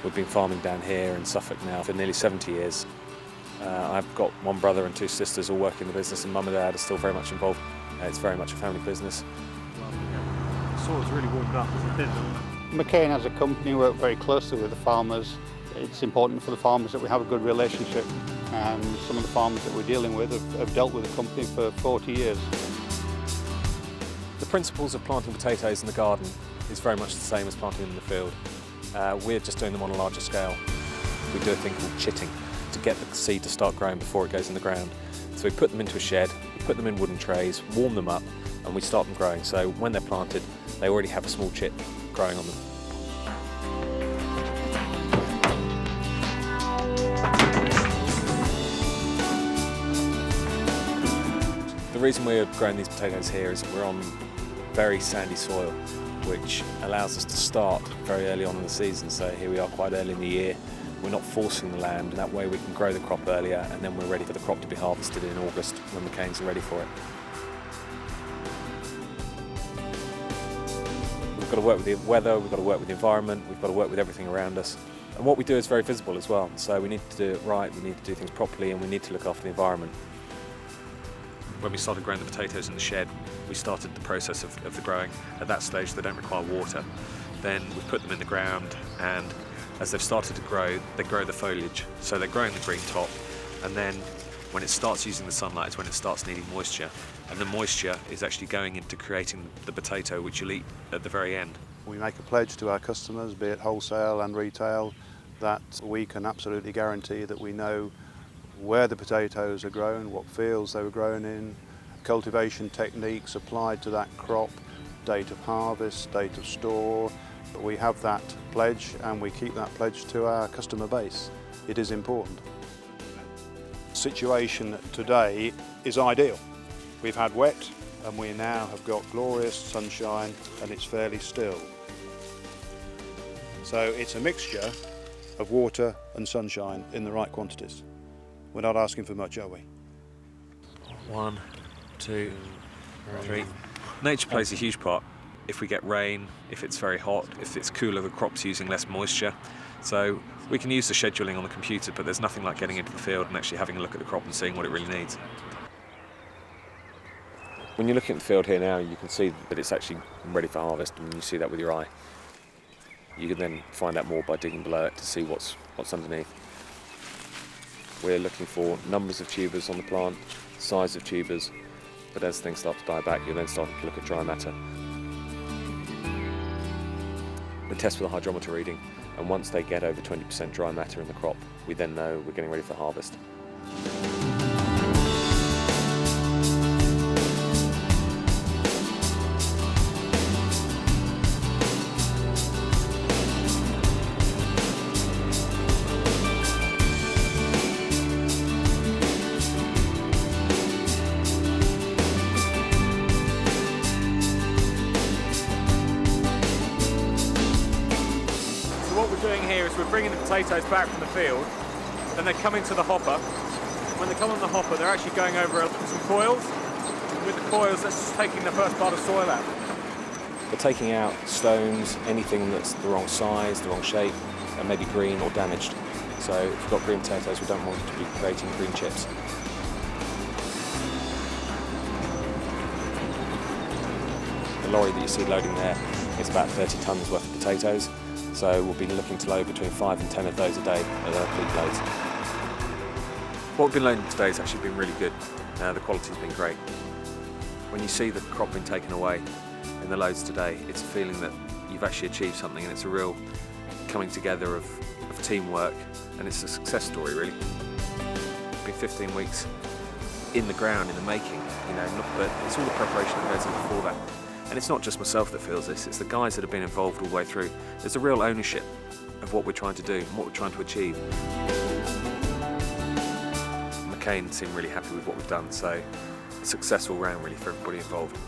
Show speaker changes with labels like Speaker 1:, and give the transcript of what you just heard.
Speaker 1: We've been farming down here in Suffolk now for nearly 70 years. I've got one brother and two sisters all working in the business, and Mum and Dad are still very much involved. It's very much a family business.
Speaker 2: The soil's really warmed up, isn't it?
Speaker 3: McCain as a company work very closely with the farmers. It's important for the farmers that we have a good relationship, and some of the farmers that we're dealing with have dealt with the company for 40 years.
Speaker 1: The principles of planting potatoes in the garden is very much the same as planting them in the field. We're just doing them on a larger scale. We do a thing called chitting to get the seed to start growing before it goes in the ground. So we put them into a shed, we put them in wooden trays, warm them up, and we start them growing. So when they're planted, they already have a small chit growing on them. The reason we're growing these potatoes here is that we're on very sandy soil, which allows us to start very early on in the season. So here we are quite early in the year. We're not forcing the land, and that way we can grow the crop earlier, and then we're ready for the crop to be harvested in August when the canes are ready for it. We've got to work with the weather, we've got to work with the environment, we've got to work with everything around us. And what we do is very visible as well, so we need to do it right, we need to do things properly, and we need to look after the environment. When we started growing the potatoes in the shed, we started the process of the growing. At that stage, they don't require water. Then we put them in the ground, and as they've started to grow, they grow the foliage. So they're growing the green top, and then when it starts using the sunlight is when it starts needing moisture. And the moisture is actually going into creating the potato, which you'll eat at the very end.
Speaker 4: We make a pledge to our customers, be it wholesale and retail, that we can absolutely guarantee that we know where the potatoes are grown, what fields they were grown in, cultivation techniques applied to that crop, date of harvest, date of store. We have that pledge, and we keep that pledge to our customer base. It is important. The situation today is ideal. We've had wet, and we now have got glorious sunshine, and it's fairly still. So it's a mixture of water and sunshine in the right quantities. We're not asking for much, are we?
Speaker 1: 1, 2, 3. Nature plays a huge part. If we get rain, if it's very hot, if it's cooler, the crop's using less moisture. So we can use the scheduling on the computer, but there's nothing like getting into the field and actually having a look at the crop and seeing what it really needs. When you're looking at the field here now, you can see that it's actually ready for harvest, and you see that with your eye. You can then find out more by digging below it to see what's underneath. We're looking for numbers of tubers on the plant, size of tubers, but as things start to die back, you're then starting to look at dry matter. We test with a hydrometer reading, and once they get over 20% dry matter in the crop, we then know we're getting ready for harvest.
Speaker 2: What we're doing here is we're bringing the potatoes back from the field, then they're coming to the hopper. When they come on the hopper, they're actually going over some coils. With the coils, that's just taking the first part of soil out.
Speaker 1: We're taking out stones, anything that's the wrong size, the wrong shape, and maybe green or damaged. So if we've got green potatoes, we don't want to be creating green chips. The lorry that you see loading there is about 30 tonnes worth of potatoes. So we'll be looking to load between 5 and 10 of those a day at our peak loads. What we've been loading today has actually been really good. The quality's been great. When you see the crop being taken away in the loads today, it's a feeling that you've actually achieved something, and it's a real coming together of teamwork, and it's a success story really. It's been 15 weeks in the ground, in the making, but it's all the preparation that goes in before that. And it's not just myself that feels this, it's the guys that have been involved all the way through. There's a real ownership of what we're trying to do and what we're trying to achieve. McCain seemed really happy with what we've done, so a successful round really for everybody involved.